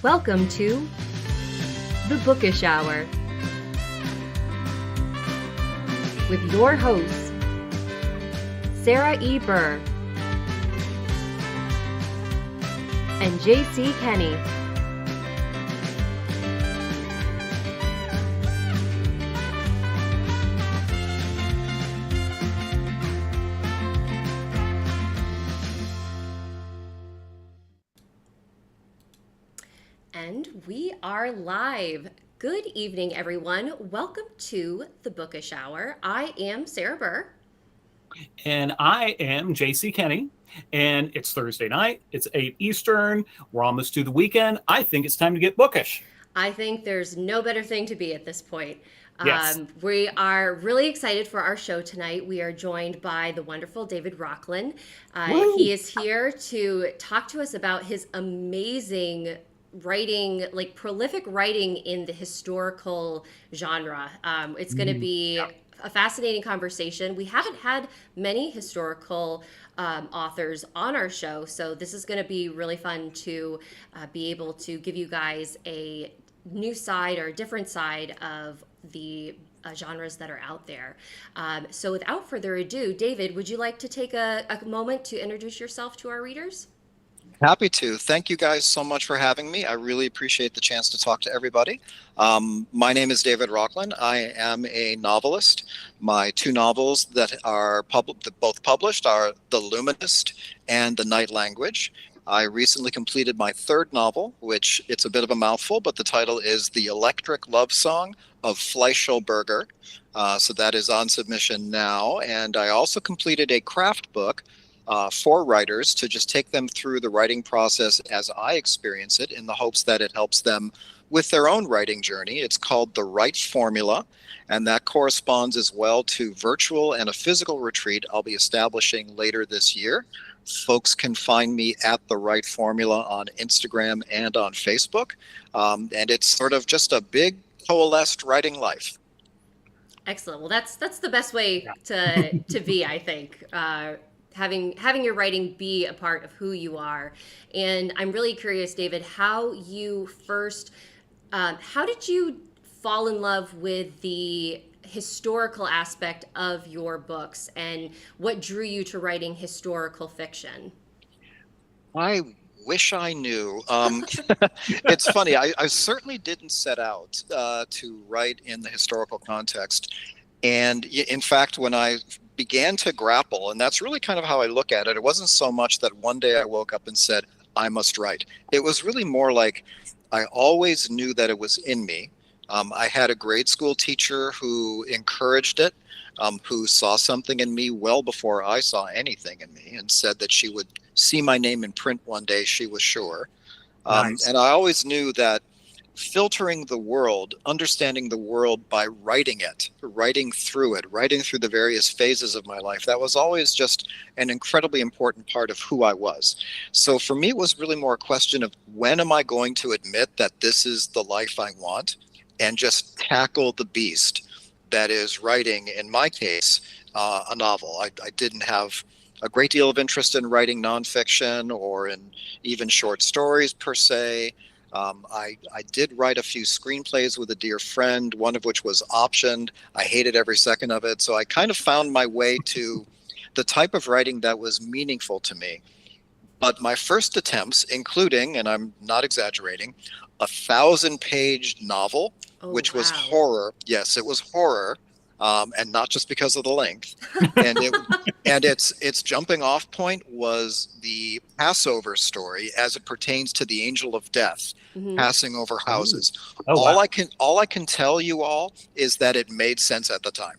Welcome to the Bookish Hour with your hosts, Sarah E. Burr and J.C. Kenney. And we are live. Good evening, everyone. Welcome to the Bookish Hour. I am Sarah Burr. And I am J.C. Kenney. And it's Thursday night. It's 8 Eastern. We're almost to the weekend. I think it's time to get bookish. I think there's no better thing to be at this point. Yes. We are really excited for our show tonight. We are joined by the wonderful David Rocklin. He is here to talk to us about his amazing writing, like prolific writing in the historical genre. It's going to be a fascinating conversation. We haven't had many historical authors on our show, so this is going to be really fun to be able to give you guys a new side or a different side of the genres that are out there. So without further ado, David, would you like to take a moment to introduce yourself to our readers? Happy to. Thank you guys so much for having me. I really appreciate the chance to talk to everybody. My name is David Rocklin. I am a novelist. My two novels that are both published are The Luminist and The Night Language. I recently completed my third novel, which it's a bit of a mouthful, but the title is The Electric Love Song of Fleischl Berger. So that is on submission now. And I also completed a craft book for writers to just take them through the writing process as I experience it in the hopes that it helps them with their own writing journey. It's called The Right Formula, and that corresponds as well to virtual and a physical retreat I'll be establishing later this year. Folks can find me at The Right Formula on Instagram and on Facebook, and it's sort of just a big coalesced writing life. Excellent. Well, that's the best way to be, I think. Having your writing be a part of who you are. And I'm really curious, David, how did you fall in love with the historical aspect of your books, and what drew you to writing historical fiction? I wish I knew. It's funny. I certainly didn't set out to write in the historical context. And in fact, when I began to grapple, and that's really kind of how I look at it, it wasn't so much that one day I woke up and said, I must write. It was really more like I always knew that it was in me. I had a grade school teacher who encouraged it, who saw something in me well before I saw anything in me, and said that she would see my name in print one day, she was sure. Nice. And I always knew that filtering the world, understanding the world by writing it, writing through the various phases of my life, that was always just an incredibly important part of who I was. So for me, it was really more a question of when am I going to admit that this is the life I want and just tackle the beast that is writing, in my case, a novel. I didn't have a great deal of interest in writing nonfiction or in even short stories per se. I did write a few screenplays with a dear friend, one of which was optioned. I hated every second of it. So I kind of found my way to the type of writing that was meaningful to me. But my first attempts, including, and I'm not exaggerating, a 1,000-page novel, which was horror. Yes, it was horror. And not just because of the length. And its jumping off point was the Passover story as it pertains to the angel of death passing over houses. All I can tell you all is that it made sense at the time.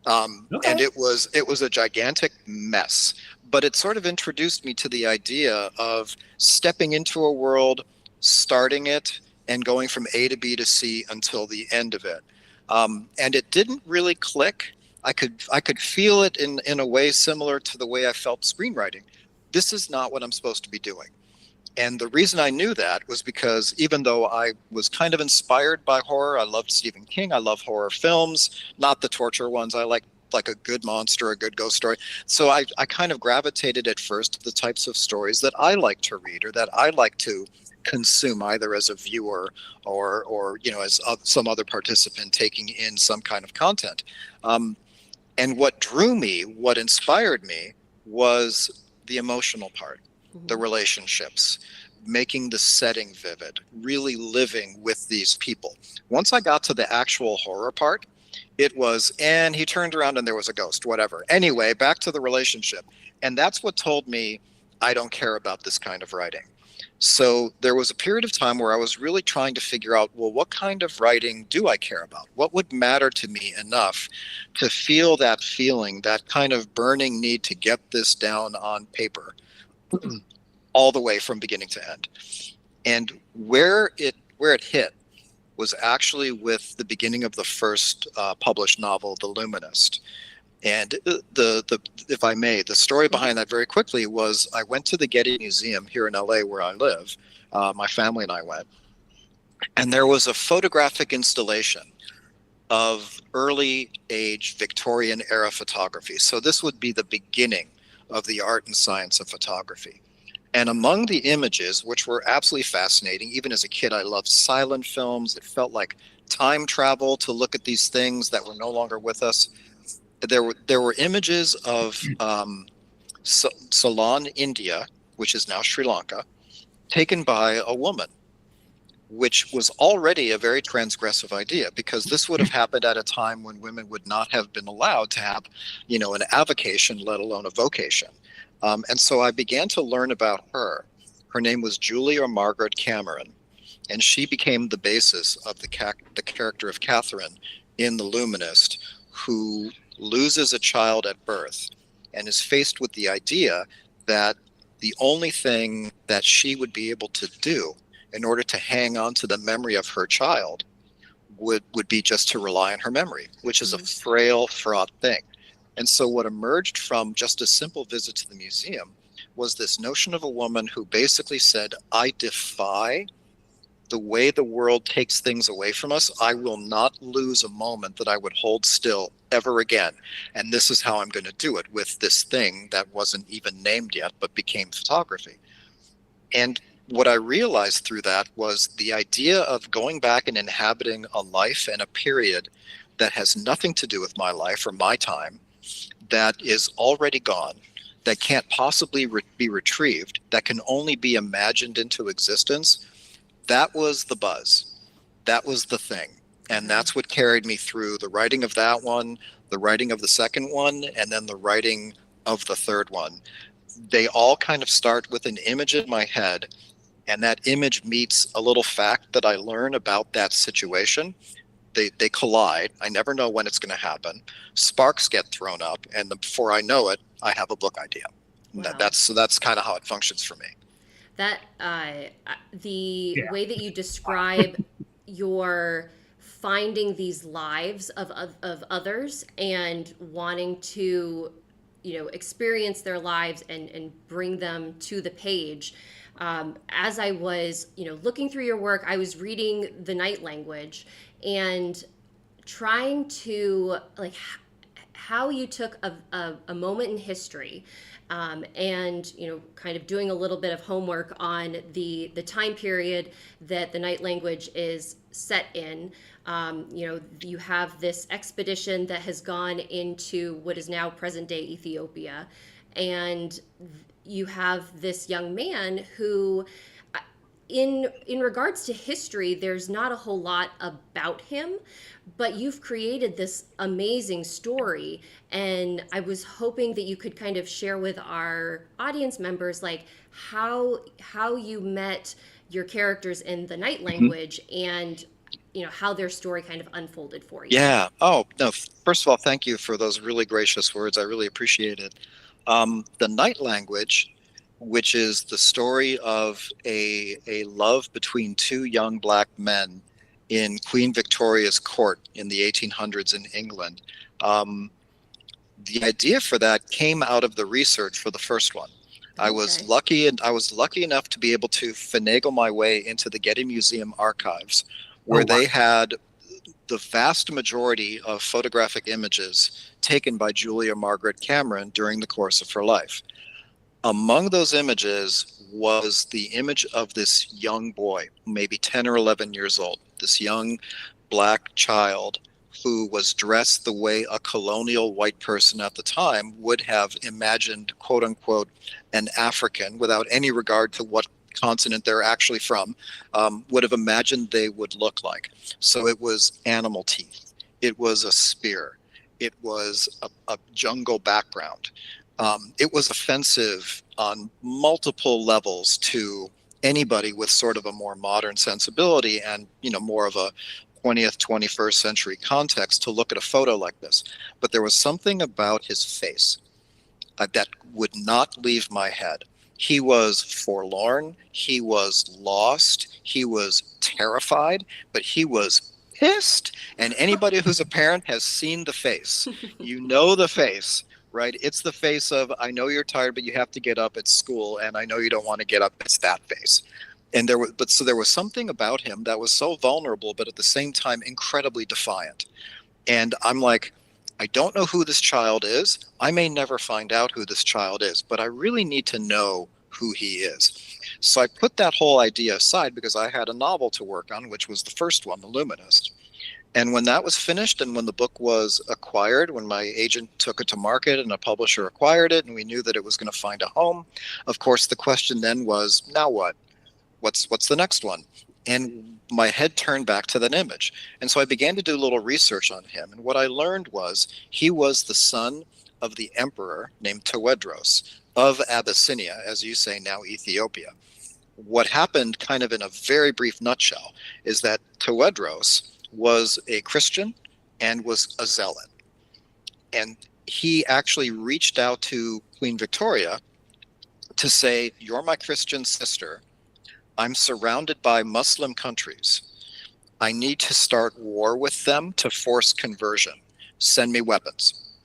And it was a gigantic mess, but it sort of introduced me to the idea of stepping into a world, starting it, and going from A to B to C until the end of it. And it didn't really click. I could feel it in a way similar to the way I felt screenwriting. This is not what I'm supposed to be doing. And the reason I knew that was because even though I was kind of inspired by horror, I loved Stephen King, I love horror films, not the torture ones. I like like a good monster, a good ghost story. So I kind of gravitated at first to the types of stories that I like to read or that I like to consume, either as a viewer or as some other participant taking in some kind of content. And what drew me, what inspired me, was the emotional part, the relationships, making the setting vivid, really living with these people. Once I got to the actual horror part, it was, and he turned around and there was a ghost, whatever. Anyway, back to the relationship. And that's what told me I don't care about this kind of writing. So there was a period of time where I was really trying to figure out, well, what kind of writing do I care about? What would matter to me enough to feel that feeling, that kind of burning need to get this down on paper all the way from beginning to end. And where it hit was actually with the beginning of the first published novel, The Luminist. And if I may, the story behind that very quickly was I went to the Getty Museum here in LA where I live. My family and I went. And there was a photographic installation of early age Victorian era photography. So this would be the beginning of the art and science of photography. And among the images, which were absolutely fascinating, even as a kid, I loved silent films. It felt like time travel to look at these things that were no longer with us. There were images of Ceylon, India, which is now Sri Lanka, taken by a woman, which was already a very transgressive idea, because this would have happened at a time when women would not have been allowed to have, an avocation, let alone a vocation. And so I began to learn about her. Her name was Julie or Margaret Cameron, and she became the basis of the character of Catherine in The Luminist, who loses a child at birth and is faced with the idea that the only thing that she would be able to do in order to hang on to the memory of her child would be just to rely on her memory, which is a frail, fraught thing. And so what emerged from just a simple visit to the museum was this notion of a woman who basically said, I defy the way the world takes things away from us. I will not lose a moment that I would hold still ever again. And this is how I'm going to do it, with this thing that wasn't even named yet, but became photography. And what I realized through that was the idea of going back and inhabiting a life and a period that has nothing to do with my life or my time, that is already gone, that can't possibly be retrieved, that can only be imagined into existence. That was the buzz. That was the thing. And that's what carried me through the writing of that one, the writing of the second one, and then the writing of the third one. They all kind of start with an image in my head, and that image meets a little fact that I learn about that situation. They collide. I never know when it's going to happen. Sparks get thrown up, and before I know it, I have a book idea. Wow. That's kind of how it functions for me. That the way that you describe your finding these lives of others and wanting to, experience their lives and bring them to the page. As I was, looking through your work, I was reading The Night Language and trying to how you took a moment in history, and kind of doing a little bit of homework on the time period that The Night Language is set in. You have this expedition that has gone into what is now present day Ethiopia, and you have this young man who, in regards to history, there's not a whole lot about him, but you've created this amazing story. And I was hoping that you could kind of share with our audience members, how you met your characters in The Night Language, and how their story kind of unfolded for you. Yeah. Oh, no. First of all, thank you for those really gracious words. I really appreciate it. The Night Language, which is the story of a love between two young black men in Queen Victoria's court in the 1800s in England. The idea for that came out of the research for the first one. Okay. I was lucky enough to be able to finagle my way into the Getty Museum archives, where they had the vast majority of photographic images taken by Julia Margaret Cameron during the course of her life. Among those images was the image of this young boy, maybe 10 or 11 years old, this young black child who was dressed the way a colonial white person at the time would have imagined, quote unquote, an African, without any regard to what continent they're actually from, would have imagined they would look like. So it was animal teeth. It was a spear. It was a jungle background. It was offensive on multiple levels to anybody with sort of a more modern sensibility and, more of a 20th, 21st century context to look at a photo like this. But there was something about his face that would not leave my head. He was forlorn, he was lost, he was terrified, but he was pissed. And anybody who's a parent has seen the face. You know the face, right? It's the face of, I know you're tired, but you have to get up at school, and I know you don't want to get up. It's that face. And there was something about him that was so vulnerable, but at the same time incredibly defiant. And I'm like, I don't know who this child is. I may never find out who this child is, but I really need to know who he is. So I put that whole idea aside because I had a novel to work on, which was the first one, The Luminist. And when that was finished and when the book was acquired, when my agent took it to market and a publisher acquired it and we knew that it was going to find a home, of course, the question then was, now what? What's the next one? And my head turned back to that image. And so I began to do a little research on him. And what I learned was he was the son of the emperor named Tewedros of Abyssinia, as you say now, Ethiopia. What happened, kind of in a very brief nutshell, is that Tewedros was a Christian and was a zealot. And he actually reached out to Queen Victoria to say, you're my Christian sister. I'm surrounded by Muslim countries. I need to start war with them to force conversion. Send me weapons.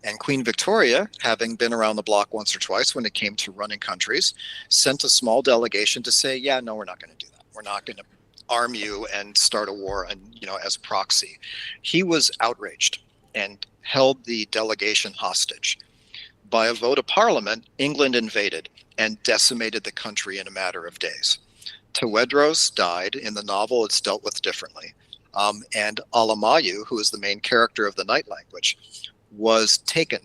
And Queen Victoria, having been around the block once or twice when it came to running countries, sent a small delegation to say, yeah, no, we're not going to do that. We're not going to arm you and start a war and, as proxy. He was outraged and held the delegation hostage. By a vote of parliament, England invaded and decimated the country in a matter of days. Tewedros died. In the novel, it's dealt with differently. And Alamayu, who is the main character of the Night Language, was taken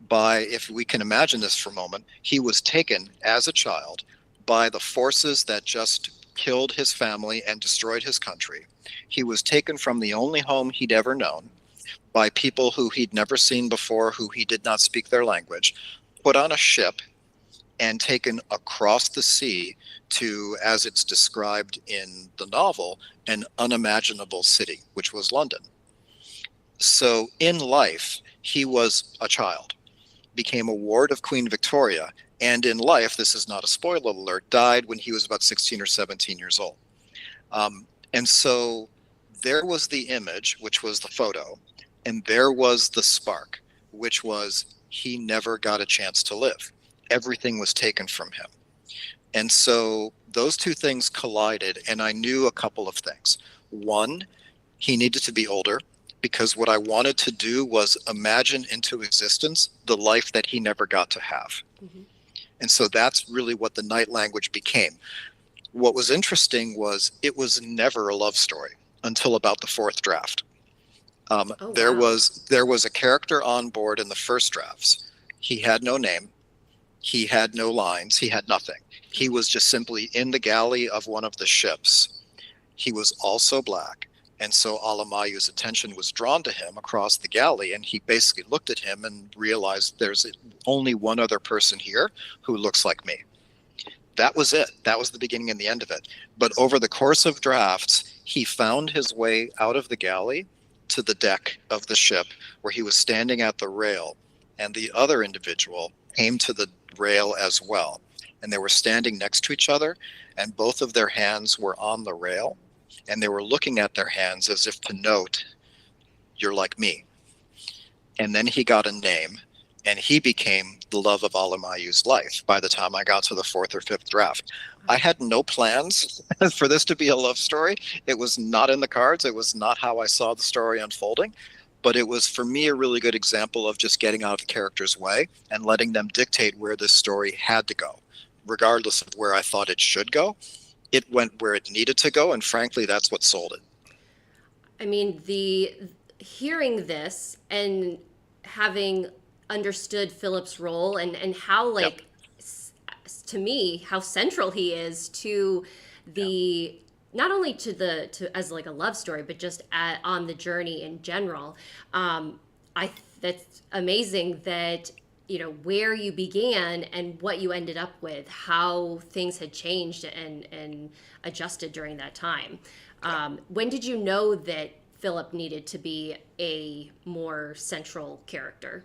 by, if we can imagine this for a moment, he was taken as a child by the forces that just killed his family and destroyed his country. He was taken from the only home he'd ever known by people who he'd never seen before, who he did not speak their language, put on a ship and taken across the sea to, as it's described in the novel, an unimaginable city, which was London. So in life, he was a child, became a ward of Queen Victoria, and in life, this is not a spoiler alert, died when he was about 16 or 17 years old. And so there was the image, which was the photo, and there was the spark, which was he never got a chance to live. Everything was taken from him. And so those two things collided, and I knew a couple of things. One, he needed to be older, because what I wanted to do was imagine into existence the life that he never got to have. Mm-hmm. And so that's really what the Night Language became. What was interesting was it was never a love story until about the fourth draft. There was a character on board in the first drafts. He had no name. He had no lines. He had nothing. He was just simply in the galley of one of the ships. He was also black. And so Alamayu's attention was drawn to him across the galley, and he basically looked at him and realized there's only one other person here who looks like me. That was it. That was the beginning and the end of it. But over the course of drafts, he found his way out of the galley to the deck of the ship where he was standing at the rail, and the other individual came to the rail as well. And they were standing next to each other, and both of their hands were on the rail. And they were looking at their hands as if to note, you're like me. And then he got a name, And he became the love of Alamayu's life by the time I got to the fourth or fifth draft. I had no plans for this to be a love story. It was not in the cards. It was not how I saw the story unfolding. But it was, for me, a really good example of just getting out of the character's way and letting them dictate where this story had to go, regardless of where I thought it should go. It went where it needed to go, and frankly, that's what sold it. I mean, the hearing this and having understood Philip's role and how like to me how central he is to the not only to as like a love story but just on the journey in general. I That's amazing that where you began and what you ended up with, how things had changed and adjusted during that time. When did you know that Philip needed to be a more central character?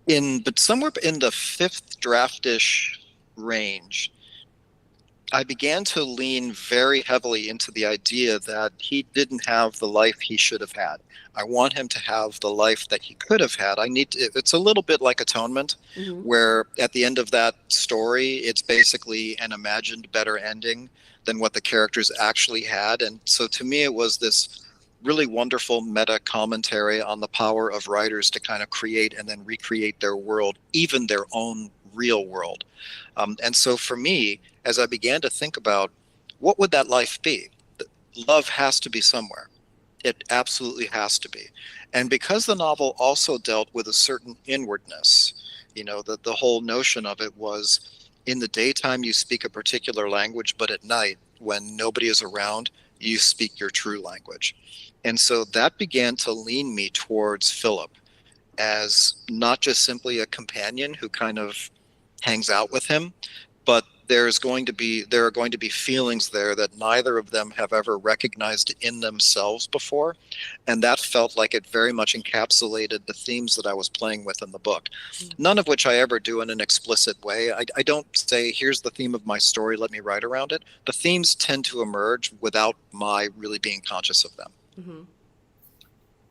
But somewhere in the fifth draftish range, I began to lean very heavily into the idea that he didn't have the life he should have had. I want him to have the life that he could have had. It's a little bit like Atonement, where at the end of that story, it's basically an imagined better ending than what the characters actually had. And so to me, it was this really wonderful meta commentary on the power of writers to kind of create and then recreate their world, even their own real world. And so for me, as I began to think about what would that life be, love has to be somewhere. It absolutely has to be. And because the novel also dealt with a certain inwardness, that the whole notion of it was in the daytime you speak a particular language, but at night when nobody is around, you speak your true language. And so that began to lean me towards Philip as not just simply a companion who kind of hangs out with him, but there are going to be feelings there that neither of them have ever recognized in themselves before. And that felt like it very much encapsulated the themes that I was playing with in the book. None of which I ever do in an explicit way. I don't say, here's the theme of my story, let me write around it. The themes tend to emerge without my really being conscious of them.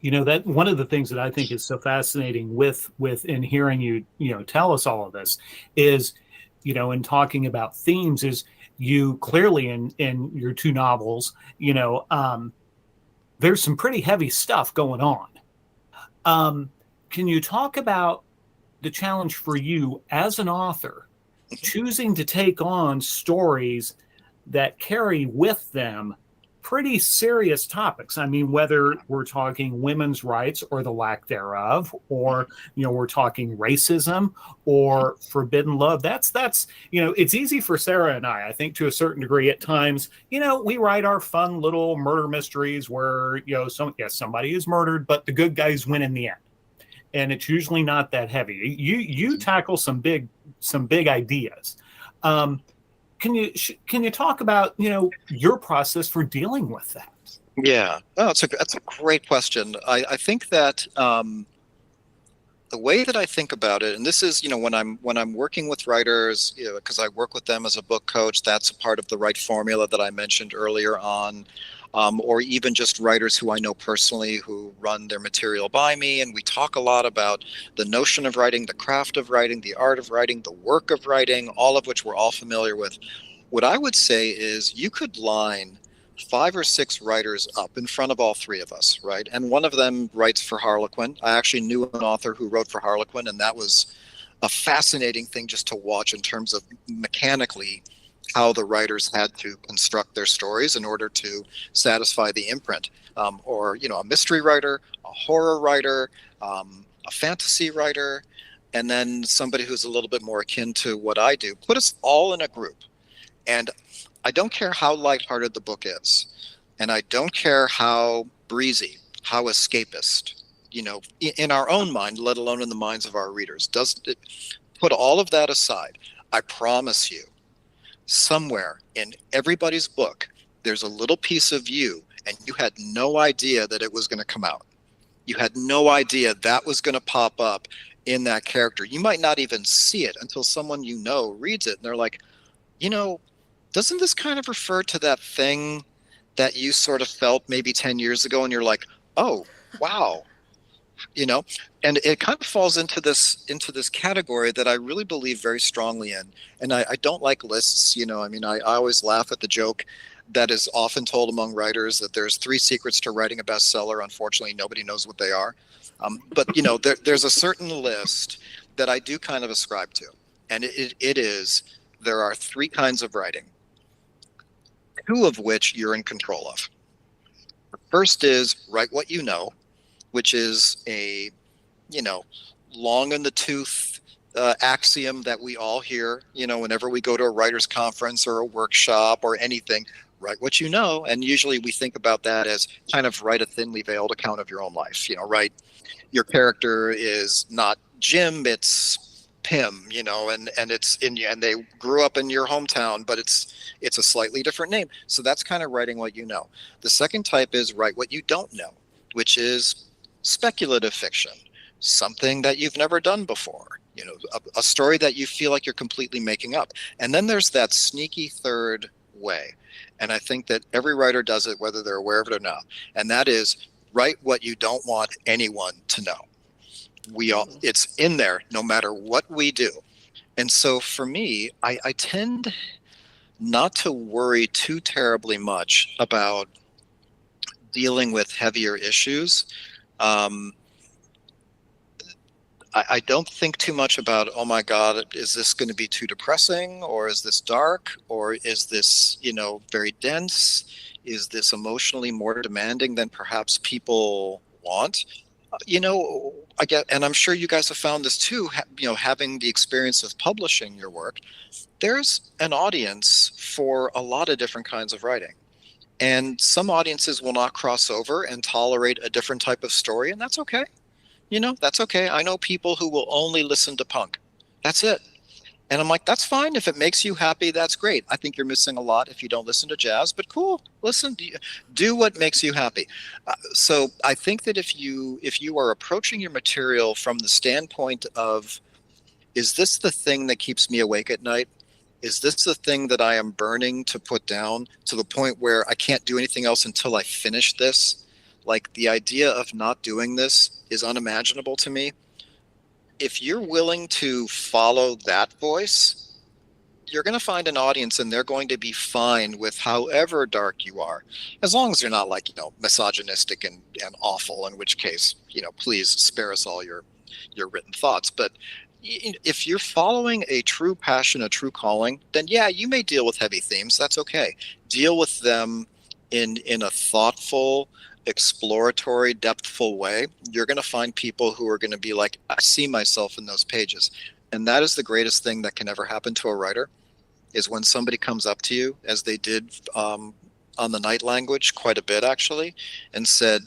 That one of the things that I think is so fascinating with in hearing you tell us all of this is, in talking about themes, is you clearly in your two novels, there's some pretty heavy stuff going on. Can you talk about the challenge for you as an author, choosing to take on stories that carry with them pretty serious topics? I mean, whether we're talking women's rights or the lack thereof, or, we're talking racism or forbidden love. That's, it's easy for Sarah and I think to a certain degree at times, we write our fun little murder mysteries where, somebody is murdered, but the good guys win in the end. And it's usually not that heavy. You tackle some big ideas. Can you talk about your process for dealing with that? Yeah, that's a great question. I think that the way that I think about it, and this is when I'm working with writers, because I work with them as a book coach, that's a part of the right formula that I mentioned earlier on, or even just writers who I know personally who run their material by me, and we talk a lot about the notion of writing, the craft of writing, the art of writing, the work of writing, all of which we're all familiar with. What I would say is you could line 5 or 6 writers up in front of all 3 of us, right? And one of them writes for Harlequin. I actually knew an author who wrote for Harlequin, and that was a fascinating thing just to watch in terms of mechanically how the writers had to construct their stories in order to satisfy the imprint. Or, a mystery writer, a horror writer, a fantasy writer, and then somebody who's a little bit more akin to what I do. Put us all in a group. And I don't care how lighthearted the book is, and I don't care how breezy, how escapist, in our own mind, let alone in the minds of our readers. Put all of that aside. I promise you, somewhere in everybody's book, there's a little piece of you, and you had no idea that it was going to come out. You had no idea that was going to pop up in that character. You might not even see it until someone reads it, and they're like, doesn't this kind of refer to that thing that you sort of felt maybe 10 years ago? And you're like, oh, wow, you know, and it kind of falls into this category that I really believe very strongly in. And I don't like lists, you know. I mean, I always laugh at the joke that is often told among writers that there's 3 secrets to writing a bestseller. Unfortunately, nobody knows what they are. But you know, there's a certain list that I do kind of ascribe to, and it is, there are 3 kinds of writing, 2 of which you're in control of. The first is write what you know, which is a, you know, long in the tooth axiom that we all hear, you know, whenever we go to a writer's conference or a workshop or anything. Write what you know. And usually we think about that as kind of write a thinly veiled account of your own life. You know, write, your character is not Jim, it's Pim, you know, and it's in you, and they grew up in your hometown, but it's a slightly different name. So that's kind of writing what you know. The second type is write what you don't know, which is speculative fiction, something that you've never done before, you know, a story that you feel like you're completely making up. And then there's that sneaky third way. And I think that every writer does it, whether they're aware of it or not. And that is write what you don't want anyone to know. It's in there no matter what we do. And so for me, I tend not to worry too terribly much about dealing with heavier issues. I don't think too much about, oh my God, is this going to be too depressing, or is this dark, or is this, you know, very dense? Is this emotionally more demanding than perhaps people want? You know, I get, and I'm sure you guys have found this too, you know, having the experience of publishing your work, there's an audience for a lot of different kinds of writing. And some audiences will not cross over and tolerate a different type of story, and that's okay. You know, that's okay. I know people who will only listen to punk. That's it. And I'm like, that's fine. If it makes you happy, that's great. I think you're missing a lot if you don't listen to jazz, but cool. Listen, do what makes you happy. So I think that if you are approaching your material from the standpoint of, is this the thing that keeps me awake at night? Is this the thing that I am burning to put down to the point where I can't do anything else until I finish this? Like, the idea of not doing this is unimaginable to me. If you're willing to follow that voice, you're going to find an audience, and they're going to be fine with however dark you are, as long as you're not, like, you know, misogynistic and awful, in which case, you know, please spare us all your written thoughts. But if you're following a true passion, a true calling, then yeah, you may deal with heavy themes. That's okay. Deal with them in a thoughtful, exploratory, depthful way. You're going to find people who are going to be like, I see myself in those pages. And that is the greatest thing that can ever happen to a writer, is when somebody comes up to you, as they did on the Night Language quite a bit actually, and said,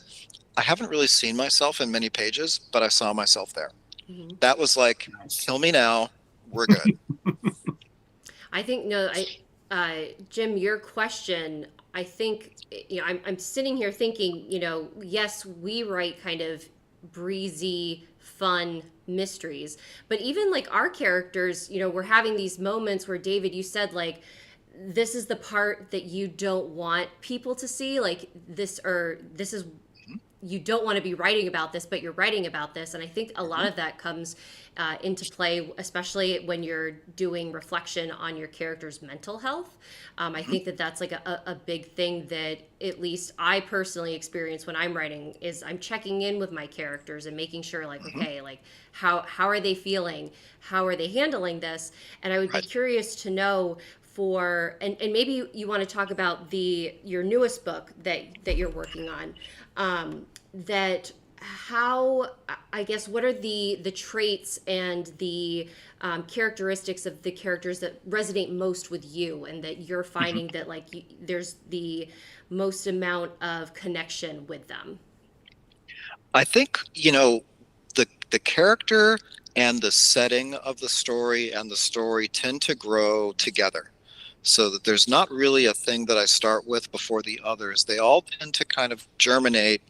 I haven't really seen myself in many pages, but I saw myself there. Mm-hmm. That was like, kill me now, we're good. I think, no, Jim, your question, I think, you know, I'm sitting here thinking, you know, yes, we write kind of breezy, fun mysteries, but even like our characters, you know, we're having these moments where, David, you said, like, this is the part that you don't want people to see, like this, or this is, you don't want to be writing about this, but you're writing about this. And I think a lot of that comes into play, especially when you're doing reflection on your character's mental health. I think that that's like a big thing that at least I personally experience when I'm writing, is I'm checking in with my characters and making sure, like, okay, like how are they feeling? How are they handling this? And I would be curious to know, for, and maybe you want to talk about your newest book that you're working on, that how, I guess, what are the traits and the characteristics of the characters that resonate most with you, and that you're finding that, like, there's the most amount of connection with them? I think, you know, the character and the setting of the story and the story tend to grow together, so that there's not really a thing that I start with before the others. They all tend to kind of germinate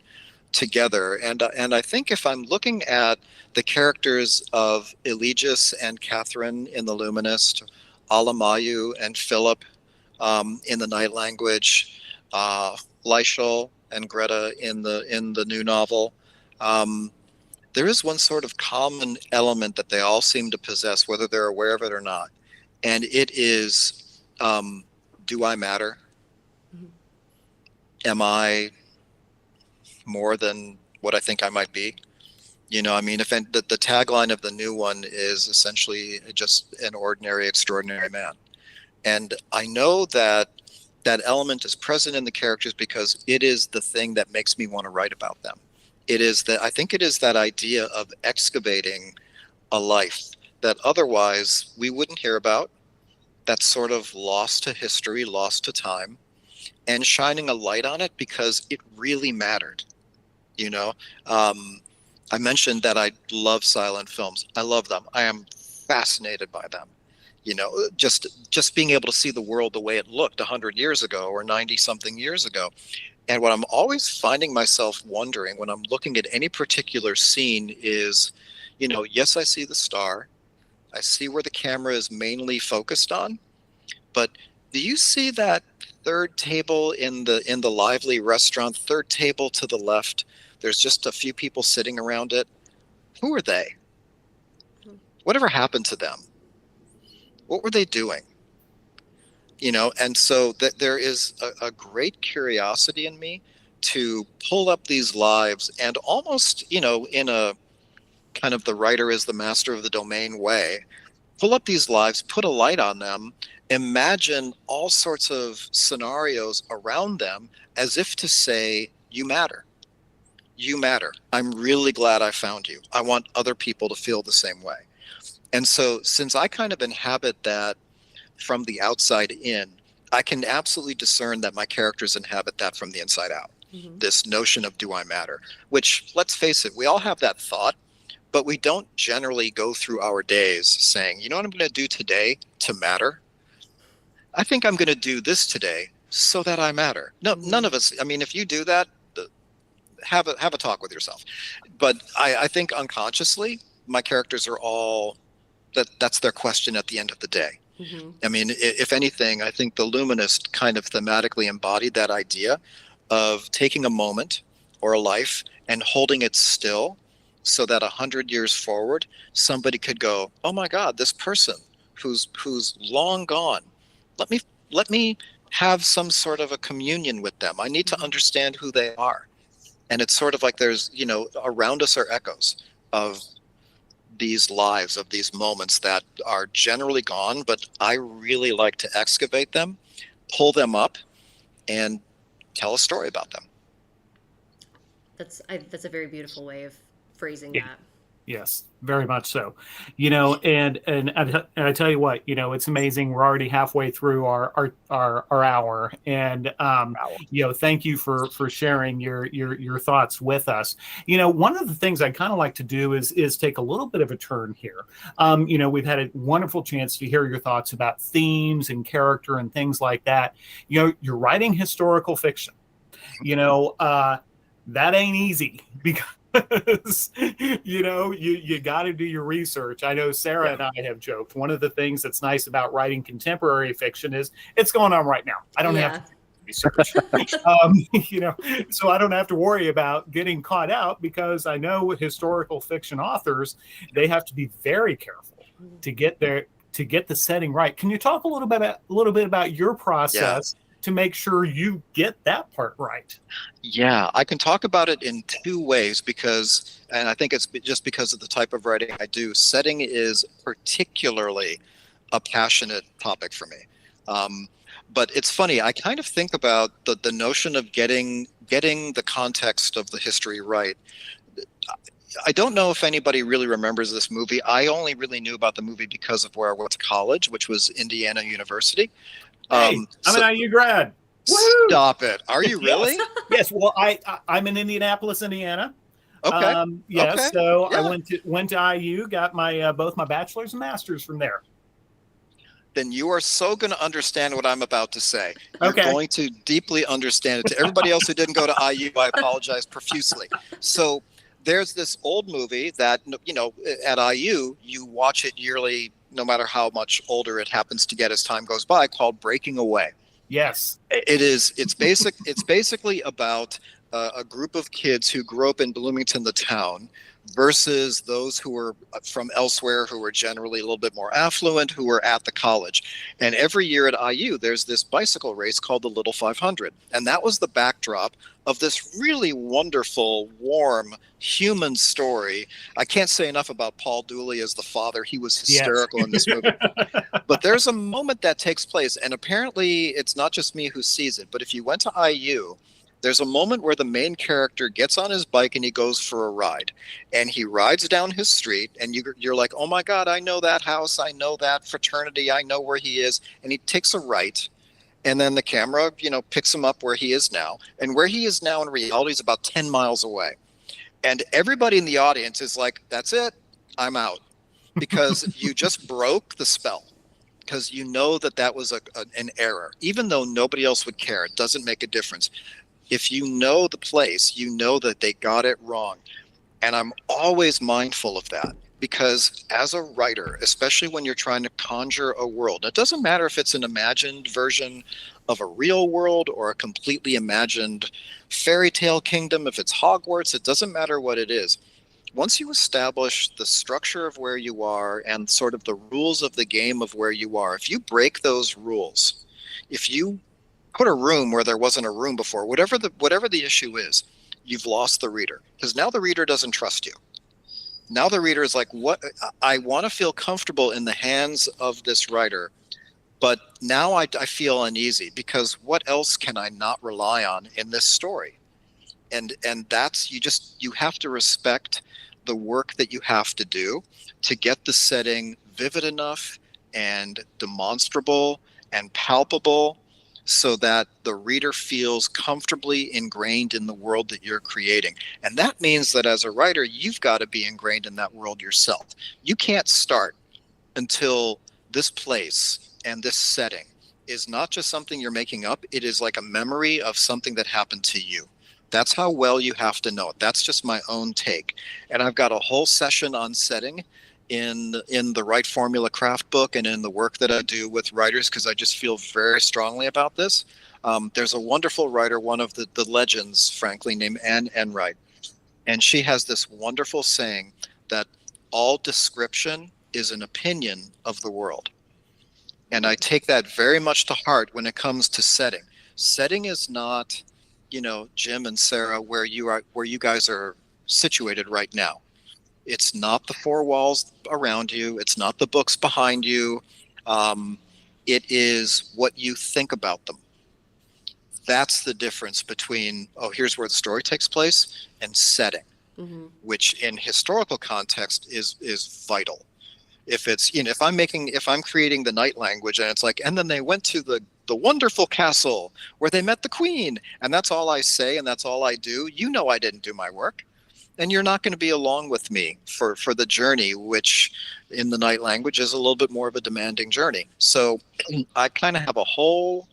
together. And I think if I'm looking at the characters of Eligius and Catherine in the Luminist, Alamayu and Philip in the Night Language, Fleischl and Greta in the new novel, there is one sort of common element that they all seem to possess, whether they're aware of it or not. And it is, do I matter? Am I more than what I think I might be? You know, I mean, if the tagline of the new one is essentially just an ordinary, extraordinary man. And I know that that element is present in the characters because it is the thing that makes me want to write about them. It is that, I think it is that idea of excavating a life that otherwise we wouldn't hear about, that's sort of lost to history, lost to time, and shining a light on it because it really mattered. You know, I mentioned that I love silent films. I love them. I am fascinated by them. You know, just being able to see the world the way it looked 100 years ago or 90 something years ago. And what I'm always finding myself wondering when I'm looking at any particular scene is, you know, yes, I see the star. I see where the camera is mainly focused on. But do you see that third table in the lively restaurant, third table to the left? There's just a few people sitting around it. Who are they? Whatever happened to them? What were they doing? You know, and so that there is a great curiosity in me to pull up these lives and almost, you know, in a kind of the writer is the master of the domain way, pull up these lives, put a light on them, imagine all sorts of scenarios around them as if to say, you matter. You matter. I'm really glad I found you. I want other people to feel the same way. And so since I kind of inhabit that from the outside in, I can absolutely discern that my characters inhabit that from the inside out. Mm-hmm. This notion of do I matter, which, let's face it, we all have that thought, but we don't generally go through our days saying, you know what I'm going to do today to matter? I think I'm going to do this today so that I matter. No, none of us. I mean, if you do that, have a talk with yourself. But I think unconsciously, my characters are all, that's their question at the end of the day. Mm-hmm. I mean, if anything, I think the Luminist kind of thematically embodied that idea of taking a moment or a life and holding it still so that 100 years forward, somebody could go, oh my God, this person who's long gone, let me have some sort of a communion with them. I need to understand who they are. And it's sort of like there's, you know, around us are echoes of these lives, of these moments that are generally gone, but I really like to excavate them, pull them up, and tell a story about them. That's a very beautiful way of phrasing that. Yes, very much so. You know, and I tell you what, you know, it's amazing. We're already halfway through our hour, and you know, thank you for sharing your thoughts with us. You know, one of the things I kind of like to do is take a little bit of a turn here. You know, we've had a wonderful chance to hear your thoughts about themes and character and things like that. You know, you're writing historical fiction. You know, that ain't easy because you know, you got to do your research. I know Sarah and I have joked. One of the things that's nice about writing contemporary fiction is it's going on right now. I don't have to research, you know, so I don't have to worry about getting caught out because I know with historical fiction authors, they have to be very careful to get the setting right. Can you talk a little bit about your process? Yeah. To make sure you get that part right? Yeah, I can talk about it in two ways because, and I think it's just because of the type of writing I do, setting is particularly a passionate topic for me. But it's funny, I kind of think about the notion of getting the context of the history right. I don't know if anybody really remembers this movie. I only really knew about the movie because of where I went to college, which was Indiana University. Hey, I'm an IU grad. Stop it. Are you really? Yes. Well, I'm in Indianapolis, Indiana. Okay. Yeah. Okay. So yeah. I went to IU, got my both my bachelor's and master's from there. Then you are so going to understand what I'm about to say. You're going to deeply understand it. To everybody else who didn't go to IU, I apologize profusely. So there's this old movie that, you know, at IU, you watch it yearly, no matter how much older it happens to get as time goes by, called Breaking Away. Yes. It's basically about a group of kids who grew up in Bloomington, the town, versus those who were from elsewhere, who were generally a little bit more affluent, who were at the college. And every year at IU, there's this bicycle race called the Little 500. And that was the backdrop of this really wonderful, warm, human story. I can't say enough about Paul Dooley as the father. He was hysterical in this movie. But there's a moment that takes place, and apparently it's not just me who sees it, but if you went to IU, there's a moment where the main character gets on his bike and he goes for a ride, and he rides down his street, and you're like, oh my God, I know that house, I know that fraternity, I know where he is. And he takes a right, and then the camera, picks him up where he is now. And where he is now in reality is about 10 miles away. And everybody in the audience is like, that's it, I'm out. Because you just broke the spell. Because you know that was an error. Even though nobody else would care, it doesn't make a difference. If you know the place, you know that they got it wrong. And I'm always mindful of that, because as a writer, especially when you're trying to conjure a world, it doesn't matter if it's an imagined version of a real world or a completely imagined fairy tale kingdom, if it's Hogwarts, it doesn't matter what it is. Once you establish the structure of where you are and sort of the rules of the game of where you are, if you break those rules, if you put a room where there wasn't a room before, whatever the issue is, you've lost the reader, because now the reader doesn't trust you. Now the reader is like, what? I want to feel comfortable in the hands of this writer, but now I feel uneasy, because what else can I not rely on in this story? And that's, you have to respect the work that you have to do to get the setting vivid enough and demonstrable and palpable, so that the reader feels comfortably ingrained in the world that you're creating. And that means that as a writer, you've got to be ingrained in that world yourself. You can't start until this place and this setting is not just something you're making up, it is like a memory of something that happened to you. That's how well you have to know it. That's just my own take. And I've got a whole session on setting in the Right Formula craft book and in the work that I do with writers, because I just feel very strongly about this. There's a wonderful writer, one of the legends, frankly, named Anne Enright. And she has this wonderful saying that all description is an opinion of the world. And I take that very much to heart when it comes to setting. Setting is not, Jim and Sarah, where you guys are situated right now. It's not the four walls around you. It's not the books behind you. It is what you think about them. That's the difference between, here's where the story takes place, and setting, which in historical context is vital. If it's, if I'm creating the night language and it's like, and then they went to the wonderful castle where they met the queen, and that's all I say and that's all I do, I didn't do my work. And you're not going to be along with me for the journey, which in the night language is a little bit more of a demanding journey. So I kind of have a whole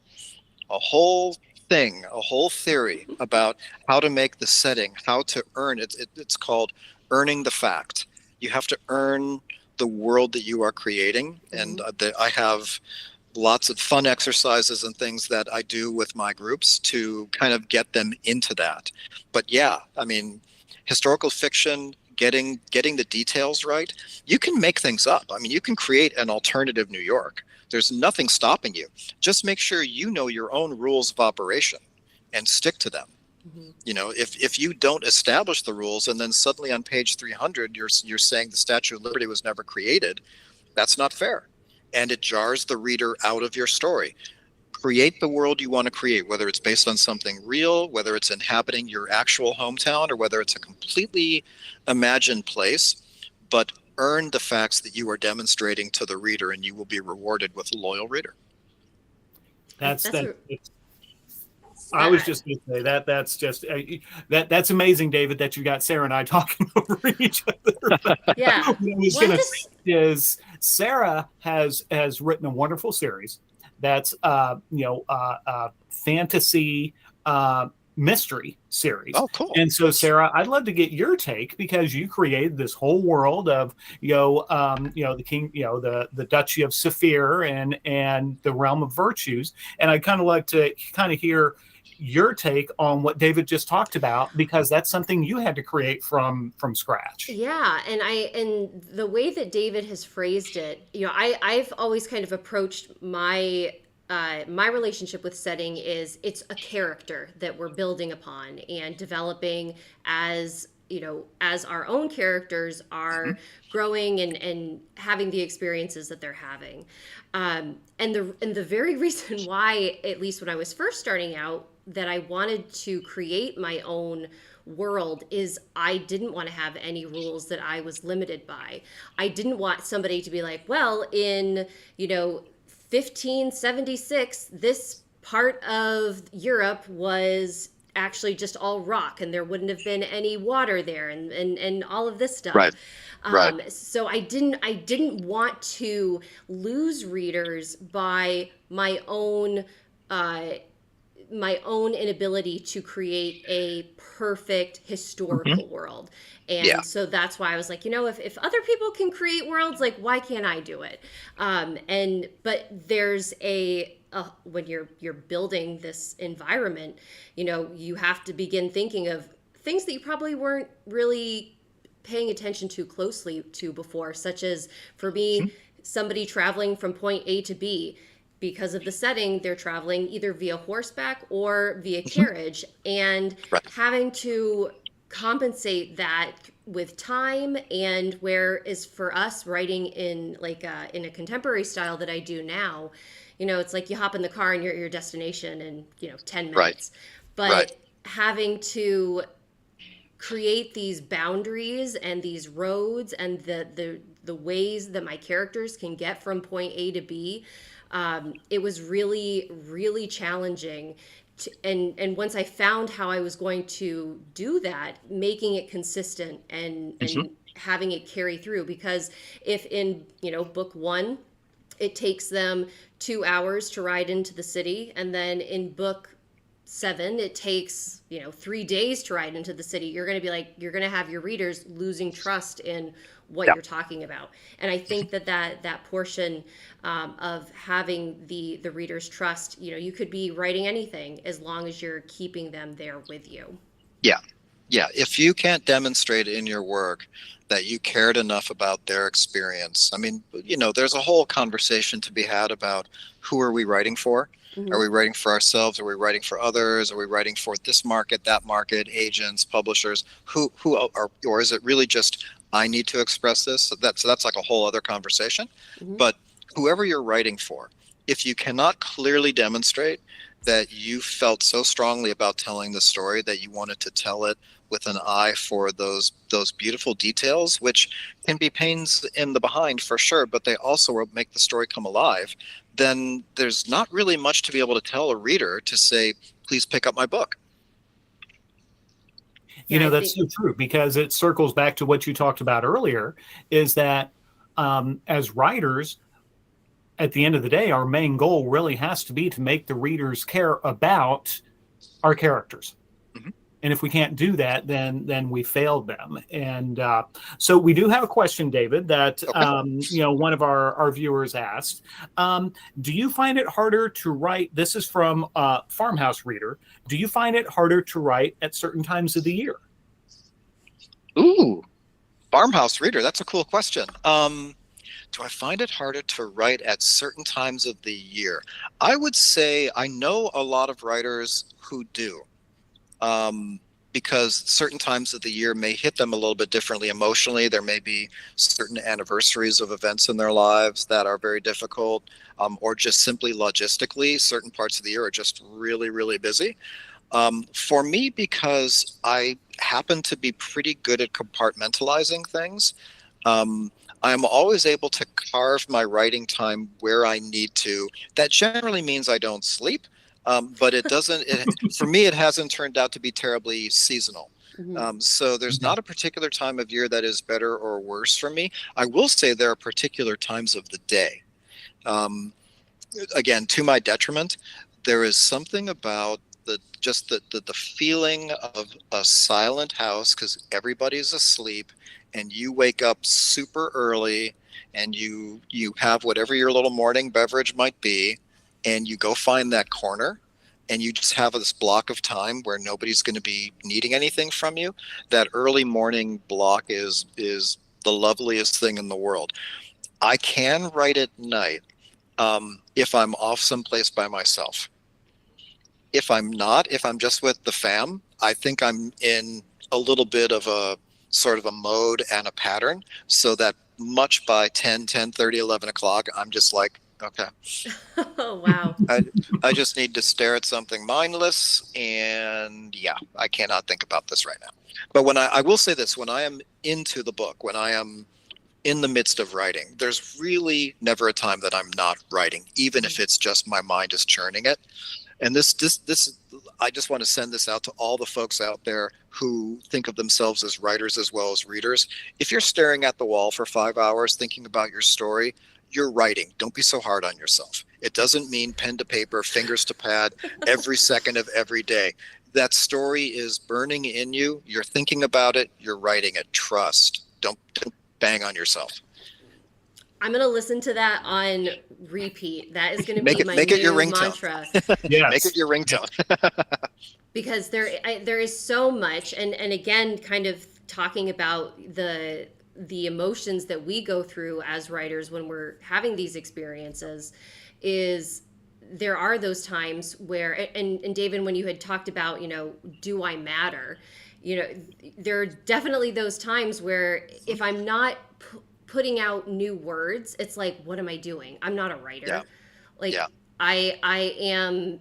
theory about how to make the setting, how to earn it. It's called earning the fact. You have to earn the world that you are creating. And I have lots of fun exercises and things that I do with my groups to kind of get them into that. But yeah, I mean, historical fiction, getting the details right, you can make things up. I mean, you can create an alternative New York. There's nothing stopping you. Just make sure you know your own rules of operation and stick to them. If you don't establish the rules and then suddenly on page 300 you're saying the Statue of Liberty was never created, that's not fair. And it jars the reader out of your story. Create the world you want to create, whether it's based on something real, whether it's inhabiting your actual hometown, or whether it's a completely imagined place, but earn the facts that you are demonstrating to the reader, and you will be rewarded with a loyal reader. I was just going to say that's amazing, David, that you got Sarah and I talking over each other. Yeah. What I was going to say is Sarah has written a wonderful series that's fantasy mystery series. Oh, cool. And so, Sarah, I'd love to get your take, because you created this whole world of the king, the Duchy of Saphir and the realm of virtues. And I'd kind of like to hear your take on what David just talked about, because that's something you had to create from scratch. Yeah, and the way that David has phrased it, I've always kind of approached my relationship with setting is it's a character that we're building upon and developing as as our own characters are growing and having the experiences that they're having. And the very reason why, at least when I was first starting out, that I wanted to create my own world is I didn't want to have any rules that I was limited by. I didn't want somebody to be like, well, in 1576, this part of Europe was actually just all rock and there wouldn't have been any water there and all of this stuff. Right. Right. So I didn't want to lose readers by my own inability to create a perfect historical world. And so that's why I was like, if other people can create worlds, like, why can't I do it? But there's when you're building this environment, you have to begin thinking of things that you probably weren't really paying attention to closely to before, such as, for me, somebody traveling from point A to B. Because of the setting, they're traveling either via horseback or via carriage, and having to compensate that with time. And whereas for us writing in in a contemporary style that I do now, it's like you hop in the car and you're at your destination in 10 minutes. But having to create these boundaries and these roads and the ways that my characters can get from point A to B, it was really, really challenging. And once I found how I was going to do that, making it consistent and having it carry through, because if in book 1 it takes them 2 hours to ride into the city, and then in book 7 it takes 3 days to ride into the city, you're going to have your readers losing trust in what you're talking about. And I think that portion of having the reader's trust, you could be writing anything as long as you're keeping them there with you. Yeah, if you can't demonstrate in your work that you cared enough about their experience, I mean, there's a whole conversation to be had about who are we writing for? Are we writing for ourselves? Are we writing for others? Are we writing for this market, that market, agents, publishers? Who are, or is it really just, I need to express this? So that's like a whole other conversation. But whoever you're writing for, if you cannot clearly demonstrate that you felt so strongly about telling the story that you wanted to tell it with an eye for those beautiful details, which can be pains in the behind for sure, but they also will make the story come alive, then there's not really much to be able to tell a reader to say, please pick up my book. That's so true, because it circles back to what you talked about earlier, is that as writers, at the end of the day, our main goal really has to be to make the readers care about our characters. And if we can't do that, then we failed them. And so we do have a question, David, that one of our viewers asked. Do you find it harder to write? This is from Farmhouse Reader. Do you find it harder to write at certain times of the year? Ooh, Farmhouse Reader. That's a cool question. Do I find it harder to write at certain times of the year? I would say I know a lot of writers who do. Because certain times of the year may hit them a little bit differently emotionally. There may be certain anniversaries of events in their lives that are very difficult, or just simply logistically, certain parts of the year are just really, really busy. For me, because I happen to be pretty good at compartmentalizing things, I'm always able to carve my writing time where I need to. That generally means I don't sleep. But it doesn't, for me, it hasn't turned out to be terribly seasonal. So there's not a particular time of year that is better or worse for me. I will say there are particular times of the day. Again, to my detriment, there is something about the feeling of a silent house, because everybody's asleep and you wake up super early and you have whatever your little morning beverage might be, and you go find that corner and you just have this block of time where nobody's going to be needing anything from you, that early morning block is the loveliest thing in the world. I can write at night if I'm off someplace by myself. If I'm not, if I'm just with the fam, I think I'm in a little bit of a sort of a mode and a pattern, so that much by 10:30, 11 o'clock, I'm just like, okay. Oh, wow. I just need to stare at something mindless, and yeah, I cannot think about this right now. But when I will say this, when I am into the book, when I am in the midst of writing, there's really never a time that I'm not writing, even if it's just my mind is churning it. And this, I just want to send this out to all the folks out there who think of themselves as writers as well as readers. If you're staring at the wall for 5 hours thinking about your story, you're writing. Don't be so hard on yourself. It doesn't mean pen to paper, fingers to pad, every second of every day. That story is burning in you. You're thinking about it. You're writing it. Trust. Don't bang on yourself. I'm going to listen to that on repeat. That is going to be my make it your new ringtone. mantra. Yes. Make it your ringtone. Because there is so much, and again, kind of talking about the emotions that we go through as writers when we're having these experiences, is there are those times where, and David, when you had talked about, do I matter? There are definitely those times where if I'm not putting out new words, it's like, what am I doing? I'm not a writer. Yeah. Like, yeah. I'm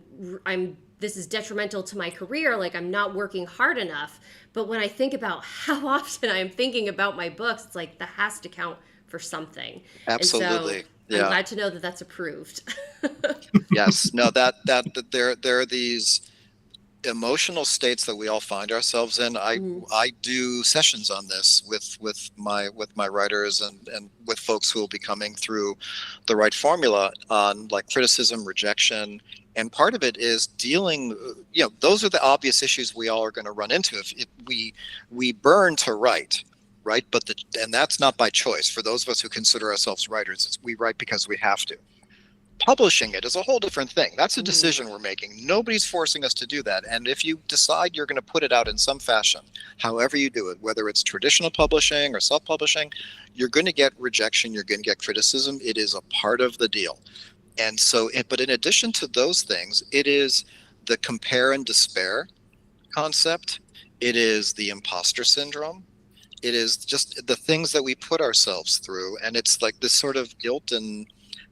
this is detrimental to my career. Like, I'm not working hard enough. But when I think about how often I'm thinking about my books, it's like that has to count for something. Absolutely. And so yeah. I'm glad to know that that's approved. Yes. No, that there are these emotional states that we all find ourselves in. I do sessions on this with my writers and with folks who will be coming through the right formula on like criticism, rejection. And part of it is dealing, those are the obvious issues we all are going to run into. If we burn to write, right? And that's not by choice. For those of us who consider ourselves writers, we write because we have to. Publishing it is a whole different thing. That's a decision we're making. Nobody's forcing us to do that. And if you decide you're going to put it out in some fashion, however you do it, whether it's traditional publishing or self-publishing, you're going to get rejection. You're going to get criticism. It is a part of the deal. And so, but in addition to those things, it is the compare and despair concept. It is the imposter syndrome. It is just the things that we put ourselves through. And it's like this sort of guilt and